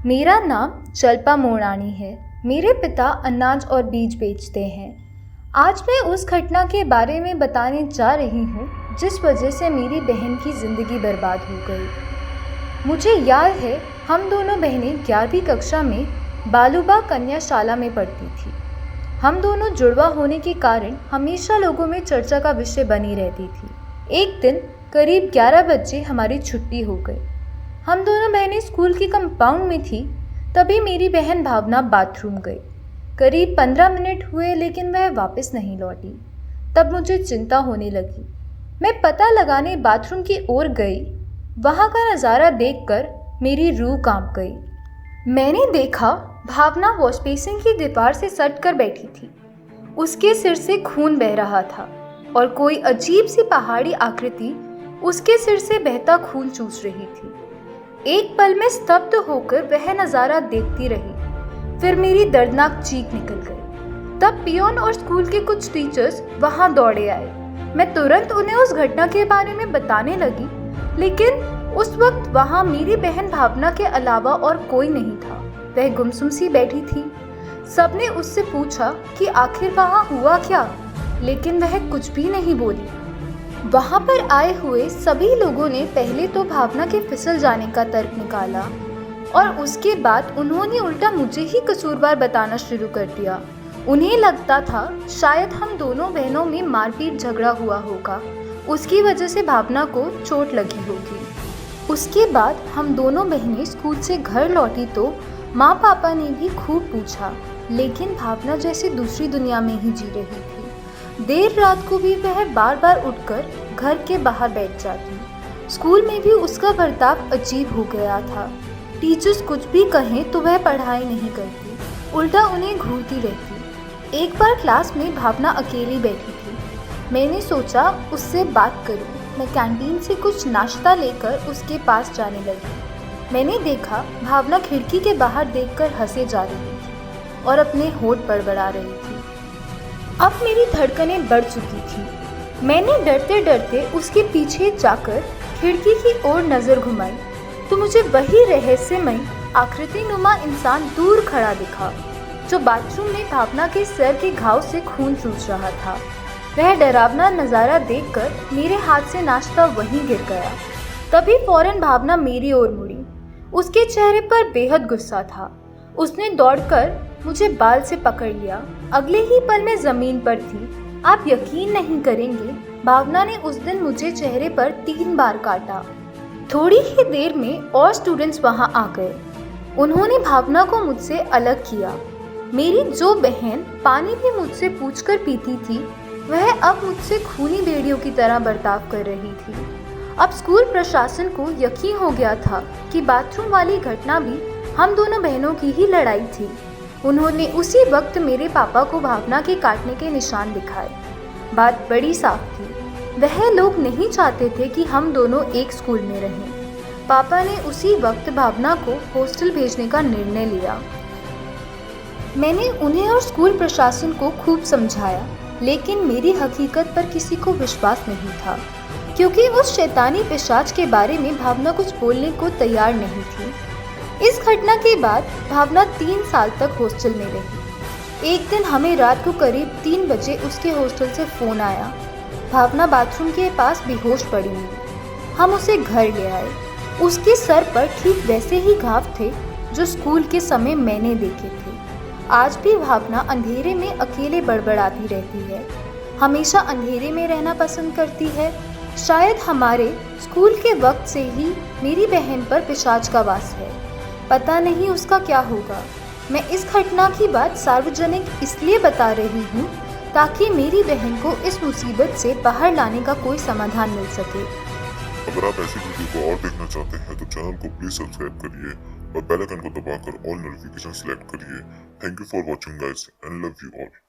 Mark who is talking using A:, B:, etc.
A: मेरा नाम जल्पा मोड़ानी है। मेरे पिता अनाज और बीज बेचते हैं। आज मैं उस घटना के बारे में बताने जा रही हूँ जिस वजह से मेरी बहन की ज़िंदगी बर्बाद हो गई। मुझे याद है हम दोनों बहनें 11वीं कक्षा में बालूबाग कन्याशाला में पढ़ती थी। हम दोनों जुड़वा होने के कारण हमेशा लोगों में चर्चा का विषय बनी रहती थी। एक दिन करीब 11 बजे हमारी छुट्टी हो गई। हम दोनों बहनें स्कूल की कंपाउंड में थी। तभी मेरी बहन भावना बाथरूम गई। करीब 15 मिनट हुए लेकिन वह वापस नहीं लौटी। तब मुझे चिंता होने लगी। मैं पता लगाने बाथरूम की ओर गई। वहाँ का नज़ारा देखकर मेरी रूह कांप गई। मैंने देखा भावना वॉश बेसिन की दीवार से सट कर बैठी थी। उसके सिर से खून बह रहा था और कोई अजीब सी पहाड़ी आकृति उसके सिर से बहता खून चूस रही थी। एक पल में स्तब्ध होकर वह नज़ारा देखती रही। फिर मेरी दर्दनाक चीख निकल गई। तब पियोन और स्कूल के कुछ टीचर्स वहां दौड़े आए। मैं तुरंत उन्हें उस घटना के बारे में बताने लगी, लेकिन उस वक्त वहां मेरी बहन भावना के अलावा और कोई नहीं था। वह गुमसुम सी बैठी थी। सबने उससे पूछा कि आखिर वहां हुआ क्या, लेकिन वह कुछ भी नहीं बोली। वहां पर आए हुए सभी लोगों ने पहले तो भावना के फिसल जाने का तर्क निकाला और उसके बाद उन्होंने उल्टा मुझे ही कसूरवार बताना शुरू कर दिया। उन्हें लगता था शायद हम दोनों बहनों में मारपीट झगड़ा हुआ होगा, उसकी वजह से भावना को चोट लगी होगी। उसके बाद हम दोनों बहनें स्कूल से घर लौटी तो माँ पापा ने भी खूब पूछा, लेकिन भावना जैसे दूसरी दुनिया में ही जी रही थी। देर रात को भी वह बार बार उठकर घर के बाहर बैठ जाती। स्कूल में भी उसका बर्ताव अजीब हो गया था। टीचर्स कुछ भी कहें तो वह पढ़ाई नहीं करती, उल्टा उन्हें घूरती रहती। एक बार क्लास में भावना अकेली बैठी थी। मैंने सोचा उससे बात करूं। मैं कैंटीन से कुछ नाश्ता लेकर उसके पास जाने लगी। मैंने देखा भावना खिड़की के बाहर देखकर हंसे जा रही थी और अपने होंठ बड़बड़ा रही थी। अब मेरी धड़कनें बढ़ चुकी थी। मैंने डरते डरते उसके पीछे जाकर खिड़की की ओर नज़र घुमाई तो मुझे वही रहस्यमय आकृति नुमा इंसान दूर खड़ा दिखा, जो बाथरूम में भावना के सर के घाव से खून चूस रहा था। वह डरावना नज़ारा देखकर मेरे हाथ से नाश्ता वहीं गिर गया। तभी फौरन भावना मेरी ओर मुड़ी। उसके चेहरे पर बेहद गुस्सा था। उसने दौड़कर मुझे बाल से पकड़ लिया। अगले ही पल मैं जमीन पर थी। आप यकीन नहीं करेंगे, भावना ने उस दिन मुझे चेहरे पर 3 बार काटा। थोड़ी ही देर में और स्टूडेंट्स वहां आ गए। उन्होंने भावना को मुझसे अलग किया। मेरी जो बहन पानी भी मुझसे पूछकर पीती थी, वह अब मुझसे खूनी भेड़ियों की तरह बर्ताव कर रही थी। अब स्कूल प्रशासन को यकीन हो गया था कि बाथरूम वाली घटना भी हम दोनों बहनों की ही लड़ाई थी। उन्होंने उसी वक्त मेरे पापा को भावना के काटने के निशान दिखाए। बात बड़ी साफ थी। वह लोग नहीं चाहते थे कि हम दोनों एक स्कूल में रहें। पापा ने उसी वक्त भावना को हॉस्टल भेजने का निर्णय लिया। मैंने उन्हें और स्कूल प्रशासन को खूब समझाया, लेकिन मेरी हकीकत पर किसी को विश्वास नहीं था, क्योंकि उस शैतानी पिशाच के बारे में भावना कुछ बोलने को तैयार नहीं थी। इस घटना के बाद भावना 3 साल तक हॉस्टल में रही। एक दिन हमें रात को करीब 3 बजे उसके हॉस्टल से फ़ोन आया। भावना बाथरूम के पास बेहोश पड़ी हुई। हम उसे घर ले आए। उसके सर पर ठीक वैसे ही घाव थे जो स्कूल के समय मैंने देखे थे। आज भी भावना अंधेरे में अकेले बड़बड़ाती रहती है। हमेशा अंधेरे में रहना पसंद करती है। शायद हमारे स्कूल के वक्त से ही मेरी बहन पर पिशाच का वास है। पता नहीं उसका क्या होगा। मैं इस घटना की बात सार्वजनिक इसलिए बता रही हूँ ताकि मेरी बहन को इस मुसीबत से बाहर लाने का कोई समाधान मिल सके।
B: अगर आप ऐसी वीडियो को और देखना चाहते हैं तो चैनल को प्लीज सब्सक्राइब करिए और बेल आइकन को दबाकर ऑल नोटिफिकेशन सेलेक्ट करिए। Thank you for watching guys and love you all.